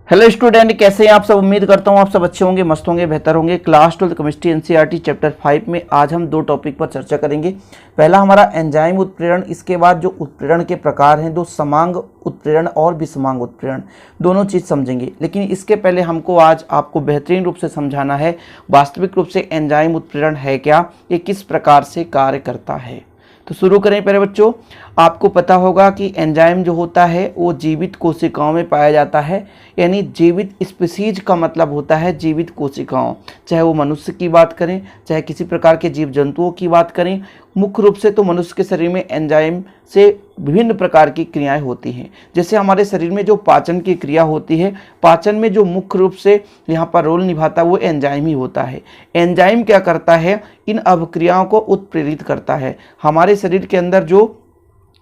Hello student, कैसे हैं आप सब। उम्मीद करता हूं आप सब अच्छे होंगे, मस्त होंगे, बेहतर होंगे। क्लास 12 केमिस्ट्री एनसीईआरटी चैप्टर 5 में आज हम दो टॉपिक पर चर्चा करेंगे। पहला हमारा एंजाइम उत्प्रेरण, इसके बाद जो उत्प्रेरण के प्रकार हैं, दो समांग उत्प्रेरण और विषमांग उत्प्रेरण, दोनों चीज़ समझेंगे। लेकिन इसके पहले हमको आज आपको बेहतरीन रूप से समझाना है वास्तविक रूप से एंजाइम उत्प्रेरण है क्या, ये किस प्रकार से कार्य करता है। तो शुरू करें। पहले बच्चों, आपको पता होगा कि एंजाइम जो होता है वो जीवित कोशिकाओं में पाया जाता है। यानी जीवित स्पीसीज का मतलब होता है जीवित कोशिकाओं, चाहे वो मनुष्य की बात करें, चाहे किसी प्रकार के जीव जंतुओं की बात करें। मुख्य रूप से तो मनुष्य के शरीर में एंजाइम से विभिन्न प्रकार की क्रियाएं होती हैं। जैसे हमारे शरीर में जो पाचन की क्रिया होती है, पाचन में जो मुख्य रूप से यहाँ पर रोल निभाता है वो एंजाइम ही होता है। एंजाइम क्या करता है, इन अभिक्रियाओं को उत्प्रेरित करता है। हमारे शरीर के अंदर जो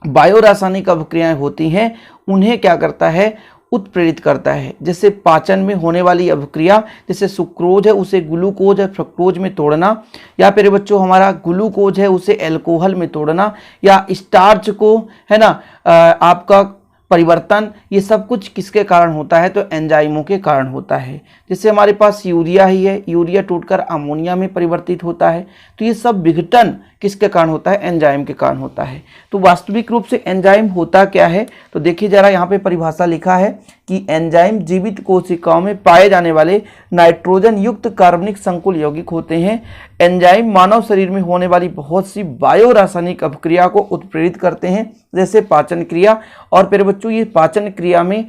बायो रासायनिक अभिक्रियाएं होती हैं उन्हें क्या करता है, उत्प्रेरित करता है। जैसे पाचन में होने वाली अभिक्रिया, जैसे सुक्रोज है उसे ग्लूकोज या फ्रक्टोज में तोड़ना, या फिर बच्चों हमारा ग्लूकोज है उसे एल्कोहल में तोड़ना, या स्टार्च को है ना आपका परिवर्तन, ये सब कुछ किसके कारण होता है, तो एंजाइमों के कारण होता है। जैसे हमारे पास यूरिया ही है, यूरिया टूटकर अमोनिया में परिवर्तित होता है, तो ये सब विघटन किसके कारण होता है, एंजाइम के कारण होता है। तो वास्तविक रूप से एंजाइम होता क्या है, तो देखिए जरा यहाँ पे परिभाषा लिखा है कि एंजाइम जीवित कोशिकाओं में पाए जाने वाले नाइट्रोजन युक्त कार्बनिक संकुल यौगिक होते हैं। एंजाइम मानव शरीर में होने वाली बहुत सी बायो रासायनिक अभिक्रिया को उत्प्रेरित करते हैं, जैसे पाचन क्रिया। और फिर बच्चों ये पाचन क्रिया में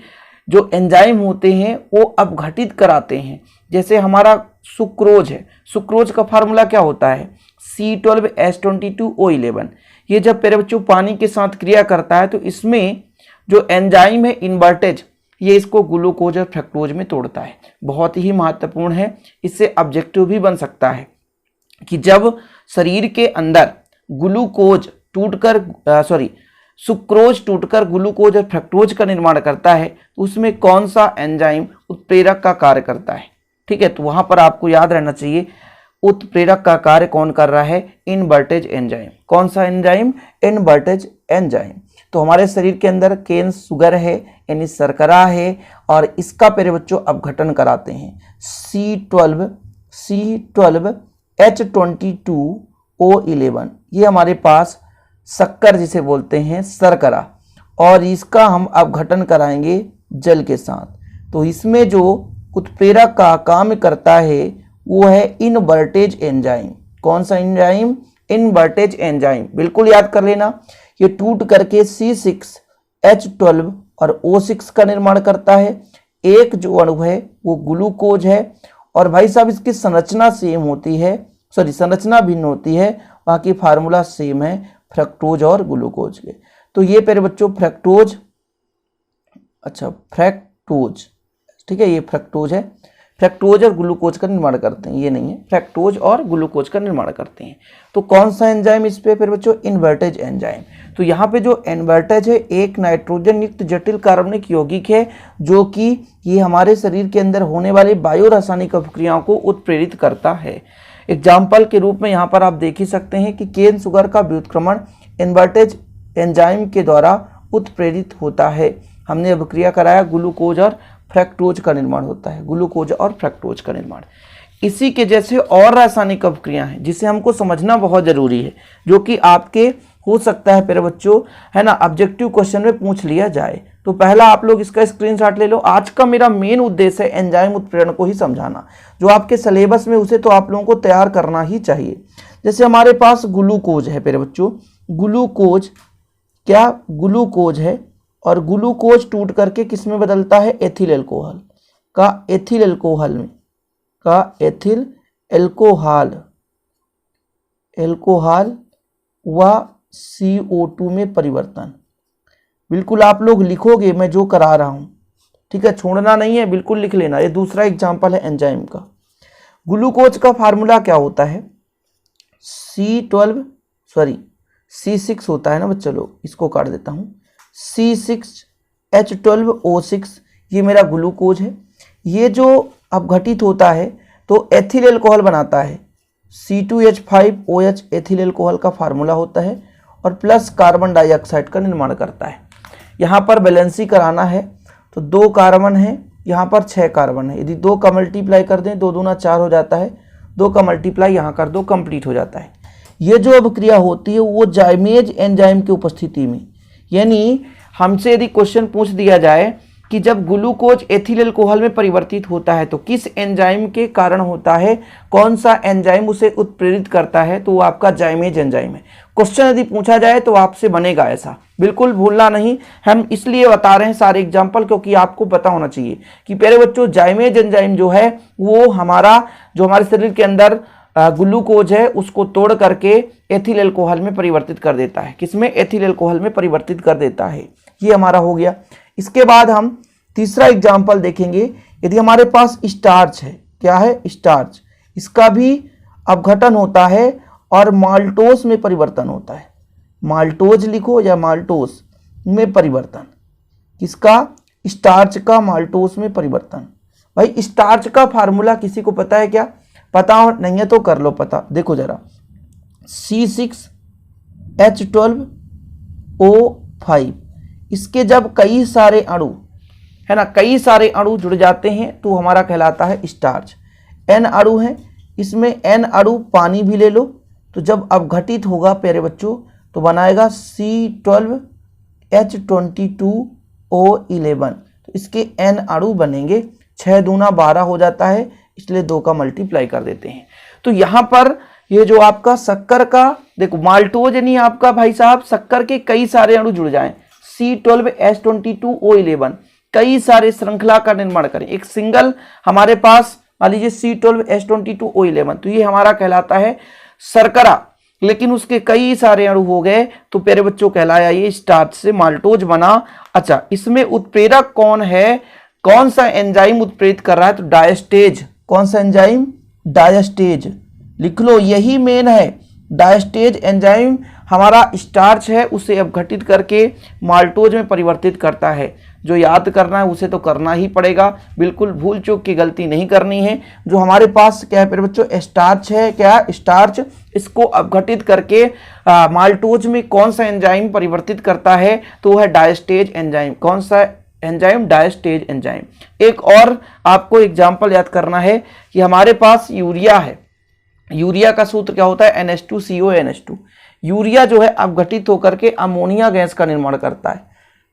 जो एंजाइम होते हैं वो अपघटित कराते हैं। जैसे हमारा सुक्रोज है, सुक्रोज का फार्मूला क्या होता है, C12H22O11। ये जब मेरे बच्चों पानी के साथ क्रिया करता है तो इसमें जो एंजाइम है इन्वर्टेज, ये इसको ग्लूकोज और फ्रक्टोज में तोड़ता है। बहुत ही महत्वपूर्ण है, इससे ऑब्जेक्टिव भी बन सकता है कि जब शरीर के अंदर ग्लूकोज टूटकर सुक्रोज टूटकर ग्लूकोज और फ्रक्टोज का निर्माण करता है तो उसमें कौन सा एंजाइम उत्प्रेरक का कार्य करता है। ठीक है, तो वहां पर आपको याद रहना चाहिए उत्प्रेरक का कार्य कौन कर रहा है, इनवर्टेज एंजाइम। कौन सा एंजाइम, इनवर्टेज एंजाइम। तो हमारे शरीर के अंदर केन शुगर है यानी शर्करा है, और इसका पहले बच्चों अपघटन कराते हैं। C12H22O11, ये हमारे पास शक्कर जिसे बोलते हैं शर्करा, और इसका हम अपघटन कराएंगे जल के साथ। तो इसमें जो उत्प्रेरक का काम करता है वो है इनवर्टेज एंजाइम। कौन सा एंजाइम, इनवर्टेज एंजाइम। बिल्कुल याद कर लेना, ये टूट करके C6H12 और O6 का निर्माण करता है। एक जो अणु है वो ग्लूकोज है, और भाई साहब इसकी संरचना सेम होती है, संरचना भिन्न होती है, बाकी फार्मूला सेम है फ्रक्टोज और ग्लूकोज के। तो ये पेरे बच्चों फ्रक्टोज, ठीक है, ये फ्रक्टोज है। फ्रक्टोज और ग्लूकोज का निर्माण करते हैं, ये नहीं है, फ्रक्टोज और ग्लूकोज का निर्माण करते हैं। तो कौन सा एंजाइम इस पे फिर बच्चों, इन्वर्टेज एंजाइम। तो यहाँ पे जो इन्वर्टेज है एक नाइट्रोजन युक्त जटिल कार्बनिक यौगिक है, जो कि ये हमारे शरीर के अंदर होने वाले बायो रासायनिक अभिक्रियाओं को उत्प्रेरित करता है। एग्जाम्पल के रूप में यहाँ पर आप देख ही सकते हैं कि केन शुगर का व्युत्क्रमण इन्वर्टेज एंजाइम के द्वारा उत्प्रेरित होता है। हमने अभिक्रिया कराया, ग्लूकोज और फ्रक्टोज का निर्माण होता है, ग्लूकोज और फ्रक्टोज का निर्माण। इसी के जैसे और रासायनिक अभिक्रिया हैं जिसे हमको समझना बहुत जरूरी है, जो कि आपके हो सकता है मेरे बच्चों है ना ऑब्जेक्टिव क्वेश्चन में पूछ लिया जाए। तो पहला आप लोग इसका स्क्रीनशॉट ले लो। आज का मेरा मेन उद्देश्य है एंजाइम उत्प्रेरण को ही समझाना, जो आपके सिलेबस में उसे तो आप लोगों को तैयार करना ही चाहिए। जैसे हमारे पास ग्लूकोज है मेरे बच्चों, ग्लूकोज क्या, ग्लूकोज है, और ग्लूकोज टूट करके किस में बदलता है, एथिल अल्कोहल का, एथिल अल्कोहल में का, एथिल अल्कोहल व CO2 में परिवर्तन। बिल्कुल आप लोग लिखोगे मैं जो करा रहा हूं, ठीक है, छोड़ना नहीं है, बिल्कुल लिख लेना। ये दूसरा एग्जांपल है एंजाइम का। ग्लूकोज का फार्मूला क्या होता है, C6 होता है ना बच्चों, लोग इसको काट देता हूं, C6H12O6, ये मेरा ग्लूकोज है। ये जो अपघटित होता है तो एथिल अल्कोहल बनाता है, C2H5OH एथिल अल्कोहल का फार्मूला होता है, और प्लस कार्बन डाइऑक्साइड का निर्माण करता है। यहाँ पर बैलेंसी कराना है तो दो कार्बन है, यहाँ पर 6 कार्बन है। यदि 2 का मल्टीप्लाई कर दें, 2 दूना 4 हो जाता है, 2 का मल्टीप्लाई यहाँ कर दो, कंप्लीट हो जाता है। ये जो अभिक्रिया होती है वो जाइमेज एंजाइम की उपस्थिति में, यानी हमसे यदि क्वेश्चन पूछ दिया जाए कि जब ग्लूकोज एथिल अल्कोहल में परिवर्तित होता है तो किस एंजाइम के कारण होता है, कौन सा एंजाइम उसे उत्प्रेरित करता है, तो वो आपका जाइमेज एंजाइम है। क्वेश्चन यदि पूछा जाए तो आपसे बनेगा ऐसा, बिल्कुल भूलना नहीं। हम इसलिए बता रहे हैं सारे एग्जाम्पल क्योंकि आपको पता होना चाहिए कि प्यारे बच्चों जाइमेज एंजाइम जो है वो हमारे शरीर के अंदर ग्लूकोज है उसको तोड़ करके एथिल अल्कोहल में परिवर्तित कर देता है। किसमें? एथिल अल्कोहल में परिवर्तित कर देता है। ये हमारा हो गया। इसके बाद हम तीसरा एग्जाम्पल देखेंगे। यदि हमारे पास स्टार्च है, क्या है? स्टार्च, इसका भी अपघटन होता है और माल्टोस में परिवर्तन होता है। माल्टोज लिखो या माल्टोस में परिवर्तन, किसका? स्टार्च का माल्टोस में परिवर्तन। भाई स्टार्च का फार्मूला किसी को पता है क्या? पता नहीं है तो कर लो पता। देखो जरा, C6H12O5, इसके जब कई सारे अणु है ना, कई सारे अणु जुड़ जाते हैं तो हमारा कहलाता है स्टार्च। N अणु है, इसमें N अणु पानी भी ले लो तो जब अपघटित होगा प्यारे बच्चों तो बनाएगा C12H22O11। तो इसके N अणु बनेंगे, 6 दूना 12 हो जाता है, इसलिए 2 का मल्टीप्लाई कर देते हैं। तो यहाँ पर ये जो आपका शक्कर का, देखो माल्टोज यानी आपका भाई साहब शक्कर के कई सारे अणु जुड़ जाएं, C12H22O11, कई सारे श्रृंखला का निर्माण करें। एक सिंगल हमारे पास मान लीजिए C12H22O11, तो ये हमारा कहलाता है शर्करा, लेकिन उसके कई सारे अणु हो गए तो प्यारे बच्चों कहलाया ये स्टार्च से माल्टोज बना। अच्छा, इसमें उत्प्रेरक कौन है, कौन सा एंजाइम उत्प्रेरित कर रहा है? तो डायस्टेज। कौन सा एंजाइम? डायस्टेज। लिख लो, यही मेन है। डायस्टेज एंजाइम हमारा स्टार्च है उसे अपघटित करके माल्टोज में परिवर्तित करता है। जो याद करना है उसे तो करना ही पड़ेगा, बिल्कुल भूल चूक की गलती नहीं करनी है। जो हमारे पास क्या है बच्चों? स्टार्च है, क्या? स्टार्च, इसको अपघटित करके माल्टोज में कौन सा एंजाइम परिवर्तित करता है? तो वह है डायस्टेज एंजाइम। कौन सा एंजाइम? Diastase enzyme. एक और आपको एग्जाम्पल याद करना है कि हमारे पास यूरिया है। यूरिया का सूत्र क्या होता है? NH2CONH2। यूरिया जो है अपघटित होकर के अमोनिया गैस का निर्माण करता है।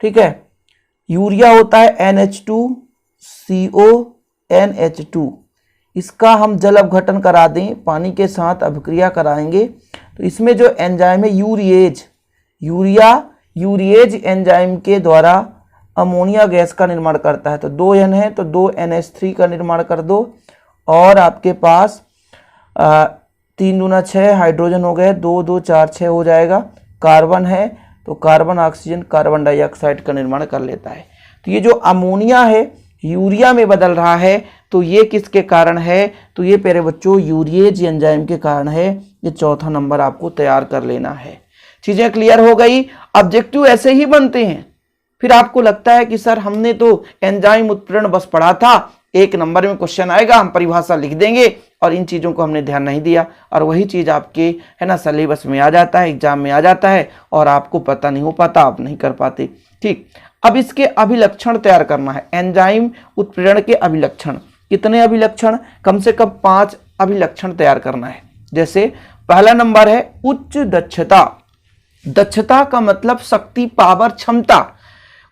ठीक है, यूरिया होता है NH2CONH2। इसका हम जल अपघटन करा दें, पानी के साथ अभिक्रिया कराएंगे तो इसमें जो एंजाइम है यूरिएज, यूरिएज एंजाइम के द्वारा अमोनिया गैस का निर्माण करता है। तो 2 N है तो 2 NH3 का निर्माण कर दो और आपके पास 3 दूना 6 हाइड्रोजन हो गए, 2 2 4 6 हो जाएगा। कार्बन है तो कार्बन ऑक्सीजन कार्बन डाइऑक्साइड का निर्माण कर लेता है। तो ये जो अमोनिया है यूरिया में बदल रहा है तो ये किसके कारण है? तो ये प्यारे बच्चों यूरिएज एंजाइम के कारण है। ये चौथा नंबर आपको तैयार कर लेना है। चीजें क्लियर हो गई? ऑब्जेक्टिव ऐसे ही बनते हैं। फिर आपको लगता है कि सर हमने तो एंजाइम उत्प्रेरण बस पढ़ा था, 1 नंबर में क्वेश्चन आएगा हम परिभाषा लिख देंगे और इन चीज़ों को हमने ध्यान नहीं दिया, और वही चीज़ आपके है ना सिलेबस में आ जाता है, एग्जाम में आ जाता है और आपको पता नहीं हो पाता, आप नहीं कर पाते। ठीक, अब इसके अभिलक्षण तैयार करना है। एंजाइम उत्प्रेरण के अभिलक्षण, कितने अभिलक्षण? कम से कम 5 अभिलक्षण तैयार करना है। जैसे पहला नंबर है उच्च दक्षता। दक्षता का मतलब शक्ति, पावर, क्षमता,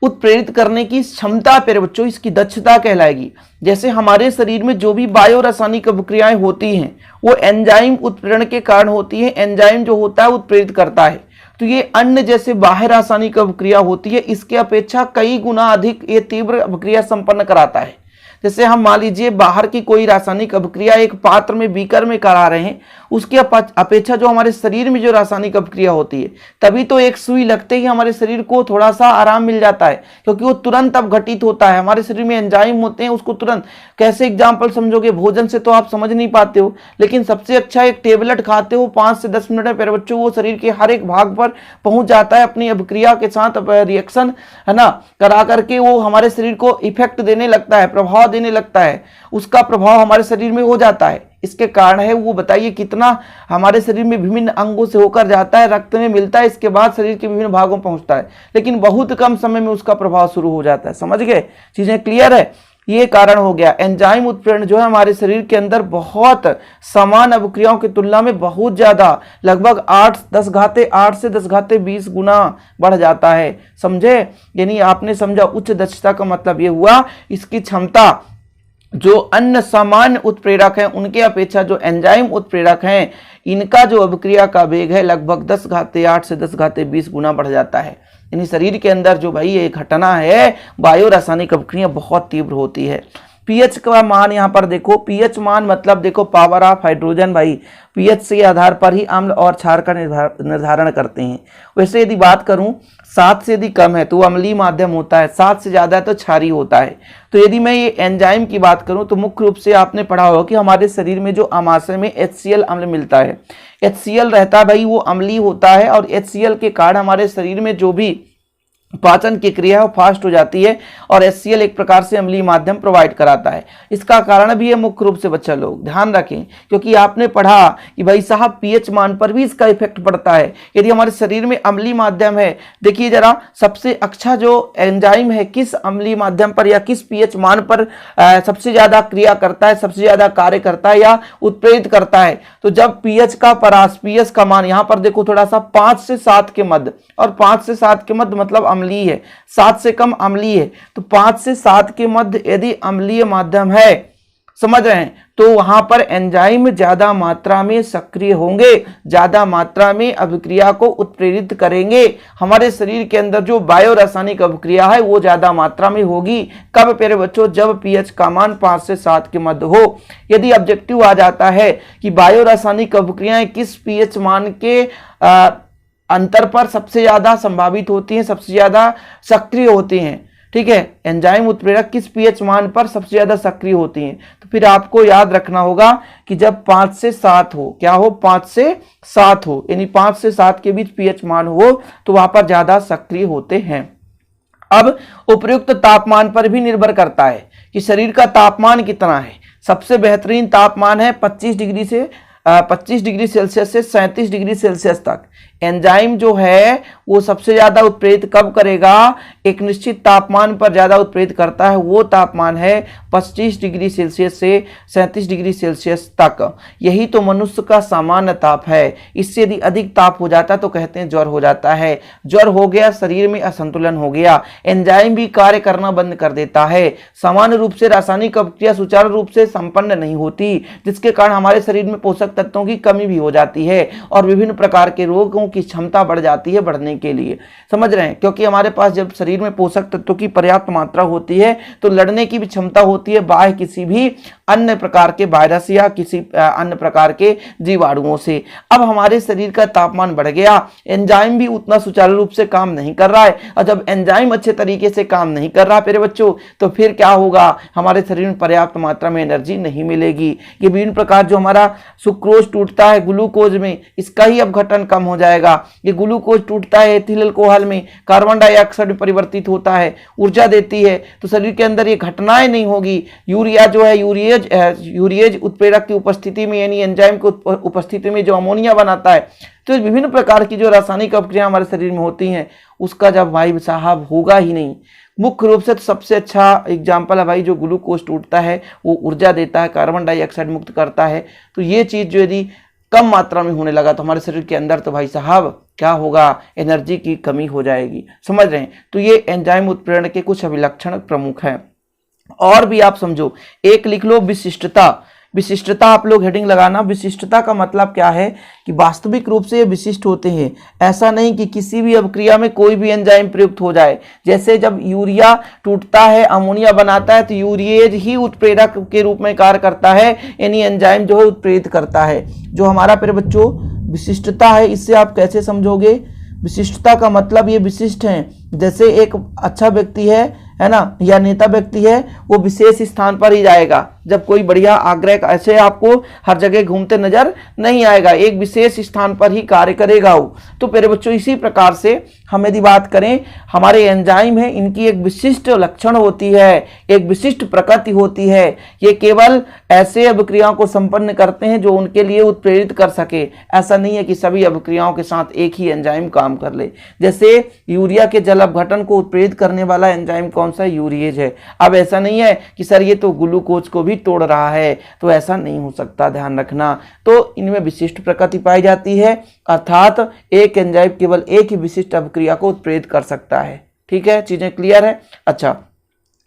उत्प्रेरित करने की क्षमता प्यारे बच्चों इसकी दक्षता कहलाएगी। जैसे हमारे शरीर में जो भी बायो रासायनिक अभिक्रियाएं होती हैं वो एंजाइम उत्प्रेरण के कारण होती है। एंजाइम जो होता है उत्प्रेरित करता है। तो ये अन्य जैसे बाह्य रासायनिक अभिक्रिया होती है इसके अपेक्षा कई गुना अधिक ये तीव्र अभिक्रिया संपन्न कराता है। जैसे हम मान लीजिए बाहर की कोई रासायनिक अभिक्रिया एक पात्र में, बीकर में करा रहे हैं, उसकी अपेक्षा जो हमारे शरीर में जो रासायनिक अभिक्रिया होती है तभी तो एक सुई लगते ही हमारे शरीर को थोड़ा सा आराम मिल जाता है, क्योंकि वो तुरंत अपघटित होता है। हमारे शरीर में एंजाइम होते हैं उसको तुरंत, कैसे एग्जाम्पल समझोगे? भोजन से तो आप समझ नहीं पाते हो, लेकिन सबसे अच्छा एक टेबलेट खाते हो 5 से 10 मिनट में प्यारे बच्चों वो शरीर के हर एक भाग पर पहुंच जाता है, अपनी अभिक्रिया के साथ रिएक्शन है ना करा करके वो हमारे शरीर को इफेक्ट देने लगता है, प्रभाव देने लगता है, उसका प्रभाव हमारे शरीर में हो जाता है। इसके कारण है वो बताइए कितना हमारे शरीर में विभिन्न अंगों से होकर जाता है, रक्त में मिलता है, इसके बाद शरीर के विभिन्न भागों में पहुंचता है, लेकिन बहुत कम समय में उसका प्रभाव शुरू हो जाता है। समझ गए? चीजें क्लियर है? ये कारण हो गया। एंजाइम उत्प्रेरण जो है हमारे शरीर के अंदर बहुत समान अभिक्रियाओं की तुलना में बहुत ज्यादा, लगभग 8 से 10 घाते 20 गुना बढ़ जाता है। समझे? यानी आपने समझा उच्च दक्षता का मतलब ये हुआ इसकी क्षमता जो अन्य सामान्य उत्प्रेरक हैं उनके अपेक्षा जो एंजाइम उत्प्रेरक हैं इनका जो अभिक्रिया का वेग है लगभग 10 घाते 8 से 10 घाते 20 गुना बढ़ जाता है। यानी शरीर के अंदर जो भाई ये घटना है बायो रासायनिक अभिक्रिया बहुत तीव्र होती है। पीएच का मान यहाँ पर देखो, पीएच मान मतलब देखो पावर ऑफ हाइड्रोजन भाई पीएच के आधार पर ही अम्ल और क्षार का निर्धारण करते हैं। वैसे यदि बात करूं 7 से यदि कम है तो अम्लीय माध्यम होता है, 7 से ज्यादा है तो क्षारीय होता है। तो यदि मैं ये एंजाइम की बात करूं तो मुख्य रूप से आपने पढ़ा होगा कि हमारे शरीर में जो आमाशय में HCl अम्ल मिलता है, HCl रहता है भाई वो अम्लीय होता है और HCl के कारण हमारे शरीर में जो भी पाचन की क्रिया है वो फास्ट हो जाती है और HCl एक प्रकार से अम्लीय माध्यम प्रोवाइड कराता है। इसका कारण भी है मुख्य रूप से बच्चा लोग ध्यान रखें, क्योंकि आपने पढ़ा कि भाई साहब पीएच मान पर भी इसका इफेक्ट पड़ता है। यदि हमारे शरीर में अम्लीय माध्यम है, देखिए जरा सबसे अच्छा जो एंजाइम है किस अम्लीय माध्यम पर या किस पीएच मान पर सबसे ज्यादा क्रिया करता है, सबसे ज्यादा कार्य करता है या उत्प्रेरित करता है। तो जब पीएच का परास पीएच का मान यहाँ पर देखो थोड़ा सा 5 से 7 के मध्य, और 5 से 7 के मध्य मतलब अम्लीय है, 7 से कम अम्लीय है। तो 5 से 7 के मध्य यदि अम्लीय माध्यम है, समझ रहे हैं, तो वहां पर एंजाइम ज्यादा मात्रा में सक्रिय होंगे, ज्यादा मात्रा में अभिक्रिया को उत्प्रेरित करेंगे। हमारे शरीर के अंदर जो बायो रासायनिक अभिक्रिया है वो ज्यादा मात्रा में होगी। कब प्यारे बच्चों? जब पीएच का मान 5 से 7 के मध्य हो। यदि ऑब्जेक्टिव आ जाता है कि बायो रासायनिक अभिक्रियाएं किस पीएच मान के अंतर पर सबसे ज्यादा संभावित होती हैं, सबसे ज्यादा सक्रिय होती हैं, ठीक है, एंजाइम उत्प्रेरक किस पीएच मान पर सबसे ज्यादा सक्रिय होती हैं, तो फिर आपको याद रखना होगा कि जब 5 से 7 हो, क्या हो, 5 से 7 हो, यानी 5 से 7 के बीच पीएच मान हो तो वहां पर ज्यादा सक्रिय होते हैं। अब उपर्युक्त तापमान पर भी निर्भर करता है कि शरीर का तापमान कितना है। सबसे बेहतरीन तापमान है 25 डिग्री से 25 डिग्री सेल्सियस से 37 डिग्री सेल्सियस तक। एंजाइम जो है वो सबसे ज्यादा उत्प्रेरित कब करेगा? एक निश्चित तापमान पर ज्यादा उत्प्रेरित करता है, वो तापमान है 25 डिग्री सेल्सियस से 37 डिग्री सेल्सियस तक। यही तो मनुष्य का सामान्य ताप है। इससे यदि अधिक ताप हो जाता तो कहते हैं ज्वर हो जाता है। ज्वर हो गया, शरीर में असंतुलन हो गया, एंजाइम भी कार्य करना बंद कर देता है। सामान्य रूप से रासायनिक अभिक्रिया सुचारू रूप से संपन्न नहीं होती, जिसके कारण हमारे शरीर में पोषक तत्वों की कमी भी हो जाती है और विभिन्न प्रकार के रोगों की क्षमता बढ़ जाती है बढ़ने के लिए। समझ रहे हैं? क्योंकि हमारे पास जब शरीर में पोषक तत्वों की पर्याप्त मात्रा होती है तो लड़ने की भी क्षमता होती है बाह्य किसी भी अन्य प्रकार के वायरस या किसी अन्य प्रकार के जीवाणुओं से। अब हमारे शरीर का तापमान बढ़ गया, एंजाइम भी उतना सुचारू रूप से काम नहीं कर रहा है, और जब एंजाइम अच्छे तरीके से काम नहीं कर रहा मेरे बच्चों तो फिर क्या होगा? हमारे शरीर में पर्याप्त मात्रा में एनर्जी नहीं मिलेगी। ये विभिन्न प्रकार जो हमारा सुक्रोज टूटता है ग्लूकोज में, इसका ही अपघटन कम हो जाएगा। ये ग्लूकोज टूटता है एथिल अल्कोहल में, कार्बन डाइऑक्साइड में परिवर्तित होता है, ऊर्जा देती है, तो शरीर के अंदर ये घटनाएं नहीं होगी। यूरिया जो है यूरिएज उत्प्रेरक की उपस्थिति में यानी एंजाइम की उपस्थिति में जो अमोनिया बनाता है, तो विभिन्न प्रकार की जो रासायनिक अभिक्रिया हमारे शरीर में होती हैं उसका जब भाई साहब होगा ही नहीं। मुख्य रूप से तो सबसे अच्छा एग्जाम्पल है भाई जो ग्लूकोज टूटता है वो ऊर्जा देता है, कार्बन डाइऑक्साइड मुक्त करता है। तो ये चीज जो यदि कम मात्रा में होने लगा तो हमारे शरीर के अंदर तो भाई साहब क्या होगा? एनर्जी की कमी हो जाएगी। समझ रहे हैं? तो ये एंजाइम उत्प्रेरण के कुछ अभिलक्षण प्रमुख हैं। और भी आप समझो, एक लिख लो विशिष्टता। विशिष्टता आप लोग हेडिंग लगाना। विशिष्टता का मतलब क्या है कि वास्तविक रूप से ये विशिष्ट होते हैं। ऐसा नहीं कि किसी भी अभिक्रिया में कोई भी एंजाइम प्रयुक्त हो जाए। जैसे जब यूरिया टूटता है अमोनिया बनाता है तो यूरिएज ही उत्प्रेरक के रूप में कार्य करता है, यानी एंजाइम जो है उत्प्रेरित करता है। जो हमारा प्यारे बच्चों विशिष्टता है, इससे आप कैसे समझोगे? विशिष्टता का मतलब ये विशिष्ट है। जैसे एक अच्छा व्यक्ति है ना, या नेता व्यक्ति है, वो विशेष स्थान पर ही जाएगा, जब कोई बढ़िया आग्रह ऐसे आपको हर जगह घूमते नजर नहीं आएगा, एक विशेष स्थान पर ही कार्य करेगा वो। तो प्यारे बच्चों इसी प्रकार से हम यदि बात करें, हमारे एंजाइम है, इनकी एक विशिष्ट लक्षण होती है, एक विशिष्ट प्रकृति होती है। ये केवल ऐसे अभिक्रियाओं को संपन्न करते हैं जो उनके लिए उत्प्रेरित कर सके। ऐसा नहीं है कि सभी अभिक्रियाओं के साथ एक ही एंजाइम काम कर ले। जैसे यूरिया के जल अपघटन को उत्प्रेरित करने वाला एंजाइम कौन सा? यूरिएज है। अब ऐसा नहीं है कि सर ये तो ग्लूकोज को भी तोड़ रहा है, तो ऐसा नहीं हो सकता, ध्यान रखना। तो इनमें विशिष्ट प्रकृति पाई जाती है, अर्थात एक एंजाइम केवल एक ही विशिष्ट अभिक्रिया को उत्प्रेरित कर सकता है। ठीक है, चीजें क्लियर है? अच्छा,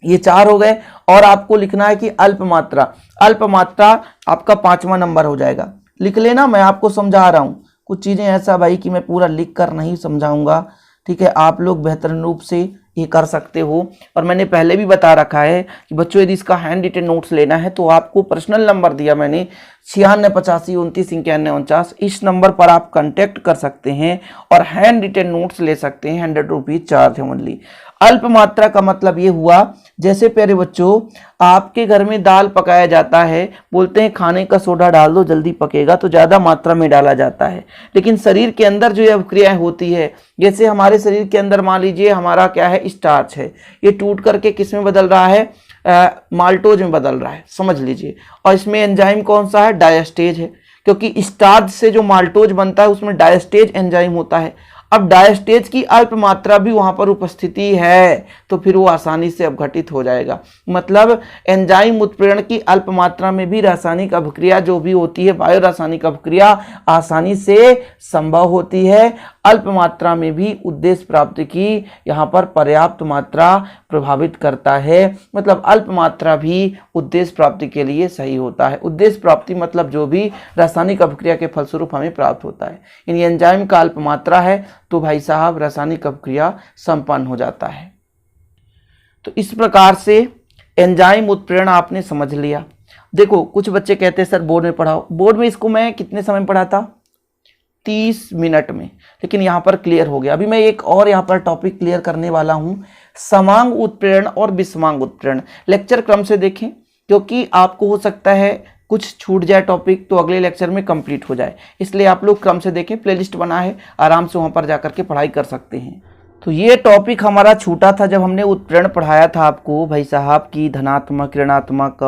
ये 4 हो गए। और आपको लिखना है कि अल्प मात्रा, अल्प मात्रा आपका 5वां नंबर हो जाएगा। लिख लेना, मैं आपको समझा रहा हूं कुछ चीजें ऐसा भाई कि मैं पूरा लिख कर नहीं समझाऊंगा। ठीक है, आप लोग बेहतरीन रूप से ये कर सकते हो। और मैंने पहले भी बता रखा है कि बच्चों यदि इसका हैंड रिटेन नोट्स लेना है तो आपको पर्सनल नंबर दिया मैंने 96 85 29 91 49, इस नंबर पर आप कांटेक्ट कर सकते हैं और हैंड रिटेन नोट्स ले सकते हैं। 100 रुपीज चार्ज है ओनली। अल्प मात्रा का मतलब ये हुआ, जैसे प्यारे बच्चों आपके घर में दाल पकाया जाता है, बोलते हैं खाने का सोडा डाल दो जल्दी पकेगा, तो ज्यादा मात्रा में डाला जाता है। लेकिन शरीर के अंदर जो अभिक्रियाएं होती है, जैसे हमारे शरीर के अंदर मान लीजिए हमारा क्या है, स्टार्च है, ये टूट करके किस में बदल रहा है? माल्टोज में बदल रहा है, समझ लीजिए। और इसमें एंजाइम कौन सा है? डायस्टेज है, क्योंकि स्टार्च से जो माल्टोज बनता है उसमें डायस्टेज एंजाइम होता है। अब डायस्टेज की अल्प मात्रा भी वहां पर उपस्थिति है, तो फिर वो आसानी से अपघटित हो जाएगा। मतलब एंजाइम उत्प्रेरण की अल्प मात्रा में भी रासायनिक अभिक्रिया जो भी होती है, बायो रासायनिक अभिक्रिया आसानी से संभव होती है। अल्प मात्रा में भी उद्देश्य प्राप्ति की यहाँ पर पर्याप्त मात्रा प्रभावित करता है। मतलब अल्प मात्रा भी उद्देश्य प्राप्ति के लिए सही होता है। उद्देश्य प्राप्ति मतलब जो भी रासायनिक अभिक्रिया के फलस्वरूप हमें प्राप्त होता है। इन एंजाइम का अल्प मात्रा है तो भाई साहब रासायनिक अभिक्रिया संपन्न हो जाता है। तो इस प्रकार से एंजाइम उत्प्रेरण आपने समझ लिया। देखो कुछ बच्चे कहते हैं सर बोर्ड में पढ़ाओ, बोर्ड में इसको मैं कितने समय में पढ़ाता? 30 मिनट में, लेकिन यहाँ पर क्लियर हो गया। अभी मैं एक और यहाँ पर टॉपिक क्लियर करने वाला हूँ, समांग उत्प्रेरण और विषमांग उत्प्रेरण। लेक्चर क्रम से देखें, क्योंकि आपको हो सकता है कुछ छूट जाए टॉपिक तो अगले लेक्चर में कंप्लीट हो जाए, इसलिए आप लोग क्रम से देखें। प्लेलिस्ट बना है, आराम से वहाँ पर जाकर के पढ़ाई कर सकते हैं। तो ये टॉपिक हमारा छूटा था जब हमने उत्प्रेरण पढ़ाया था आपको भाई साहब की धनात्मक ऋणात्मक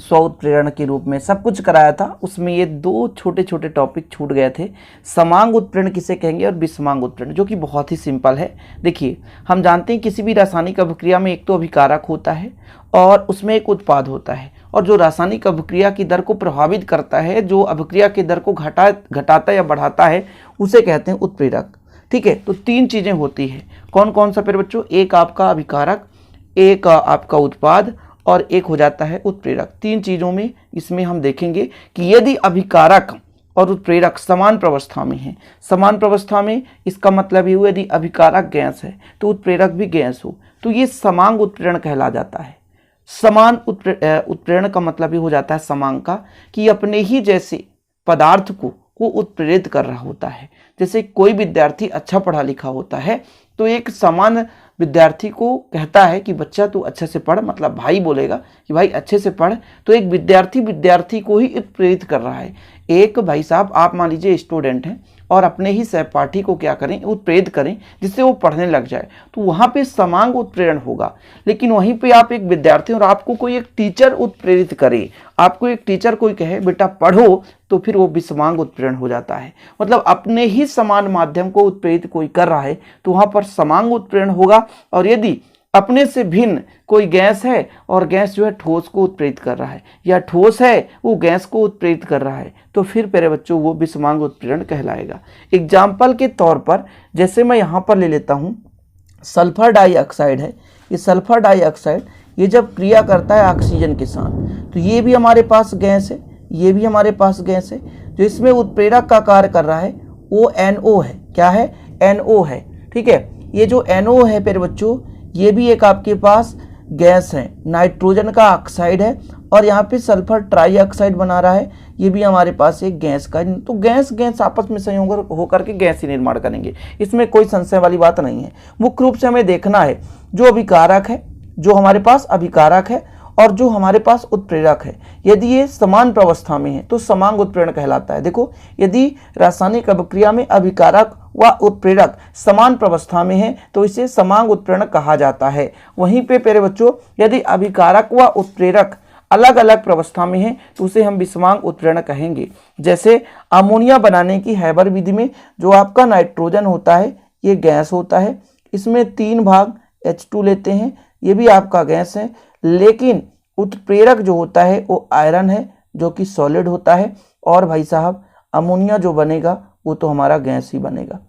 स्व उत्प्रेरण के रूप में सब कुछ कराया था। उसमें ये 2 छोटे छोटे टॉपिक छूट गए थे, समांग उत्प्रेरण किसे कहेंगे और विषमांग उत्प्रेरण, जो कि बहुत ही सिंपल है। देखिए हम जानते हैं किसी भी रासायनिक अभिक्रिया में एक तो अभिकारक होता है और उसमें एक उत्पाद होता है, और जो रासायनिक अभिक्रिया की दर को प्रभावित करता है, जो अभिक्रिया की दर को घटाता या बढ़ाता है, उसे कहते हैं उत्प्रेरक। ठीक है, तो 3 चीजें होती है। कौन कौन सा फिर बच्चों? एक आपका अभिकारक, एक आपका उत्पाद और एक हो जाता है उत्प्रेरक। 3 चीजों में इसमें हम देखेंगे कि यदि अभिकारक और उत्प्रेरक समान प्रवस्था में है, समान प्रवस्था में इसका मतलब ये हुआ यदि अभिकारक गैस है तो उत्प्रेरक भी गैस हो, तो ये समांग उत्प्रेरण कहला जाता है। समान उत्प्रेरण का मतलब ये हो जाता है समांग का, कि अपने ही जैसे पदार्थ को उत्प्रेरित कर रहा होता है। जैसे कोई विद्यार्थी अच्छा पढ़ा लिखा होता है तो एक समान विद्यार्थी को कहता है कि बच्चा तू अच्छे से पढ़, मतलब भाई बोलेगा कि भाई अच्छे से पढ़, तो एक विद्यार्थी को ही उत्प्रेरित कर रहा है। एक भाई साहब आप मान लीजिए स्टूडेंट हैं और अपने ही सहपाठी को क्या करें? उत्प्रेरित करें, जिससे वो पढ़ने लग जाए, तो वहाँ पे समांग उत्प्रेरण होगा। लेकिन वहीं पे आप एक विद्यार्थी और आपको कोई एक टीचर उत्प्रेरित करे, आपको एक टीचर कोई कहे बेटा पढ़ो, तो फिर वो विषमांग उत्प्रेरण हो जाता है। मतलब अपने ही समान माध्यम को उत्प्रेरित कोई कर रहा है तो वहाँ पर समांग उत्प्रेरण होगा। और यदि अपने से भिन्न कोई गैस है और गैस जो है ठोस को उत्प्रेरित कर रहा है, या ठोस है वो गैस को उत्प्रेरित कर रहा है, तो फिर प्यारे बच्चों वो विषमांग उत्प्रेरण कहलाएगा। एग्जाम्पल के तौर पर जैसे मैं यहाँ पर ले लेता हूँ, सल्फर डाइऑक्साइड है। ये सल्फर डाइऑक्साइड ये जब क्रिया करता है ऑक्सीजन के साथ, तो ये भी हमारे पास गैस है, ये भी हमारे पास गैस है। जो इसमें उत्प्रेरक का कार्य कर रहा है वो NO है। क्या है? NO है। ठीक है, ये जो NO है प्यारे बच्चों, ये भी एक आपके पास गैस है, नाइट्रोजन का ऑक्साइड है, और यहाँ पे सल्फर ट्राइऑक्साइड बना रहा है, ये भी हमारे पास एक गैस का। तो गैस आपस में संयोग होकर के गैस ही निर्माण करेंगे, इसमें कोई संशय वाली बात नहीं है। मुख्य रूप से हमें देखना है जो अभिकारक है, जो हमारे पास अभिकारक है और जो हमारे पास उत्प्रेरक है, यदि ये समान प्रावस्था में है तो समांग उत्प्रेरण कहलाता है। देखो, यदि रासायनिक अभिक्रिया में अभिकारक व उत्प्रेरक समान प्रावस्था में है तो इसे समांग उत्प्रेरण कहा जाता है। वहीं पे प्यारे बच्चों, यदि अभिकारक व उत्प्रेरक अलग अलग प्रावस्था में है तो उसे हम विषमांग उत्प्रेरण कहेंगे। जैसे अमोनिया बनाने की हैबर विधि में जो आपका नाइट्रोजन होता है ये गैस होता है, इसमें 3 भाग H2 लेते हैं, ये भी आपका गैस है, लेकिन उत्प्रेरक जो होता है वो आयरन है जो कि सॉलिड होता है। और भाई साहब अमोनिया जो बनेगा वो तो हमारा गैस ही बनेगा।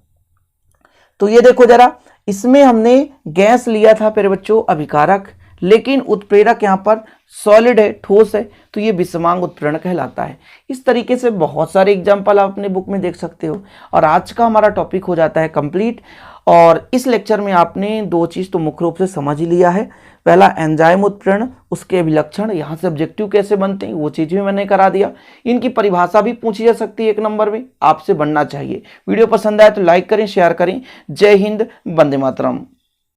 तो ये देखो जरा, इसमें हमने गैस लिया था प्यारे बच्चों अभिकारक, लेकिन उत्प्रेरक यहाँ पर सॉलिड है, ठोस है, तो ये विषमांग उत्प्रेरण कहलाता है। इस तरीके से बहुत सारे एग्जाम्पल आप अपने बुक में देख सकते हो। और आज का हमारा टॉपिक हो जाता है कंप्लीट। और इस लेक्चर में आपने 2 चीज़ तो मुख्य रूप से समझ ही लिया है। पहला एंजाइम उत्प्रेरण, उसके अभिलक्षण, यहाँ से ऑब्जेक्टिव कैसे बनते हैं वो चीज़ भी मैंने करा दिया। इनकी परिभाषा भी पूछी जा सकती है 1 नंबर में, आपसे बनना चाहिए। वीडियो पसंद आए तो लाइक करें, शेयर करें। जय हिंद, वंदे मातरम।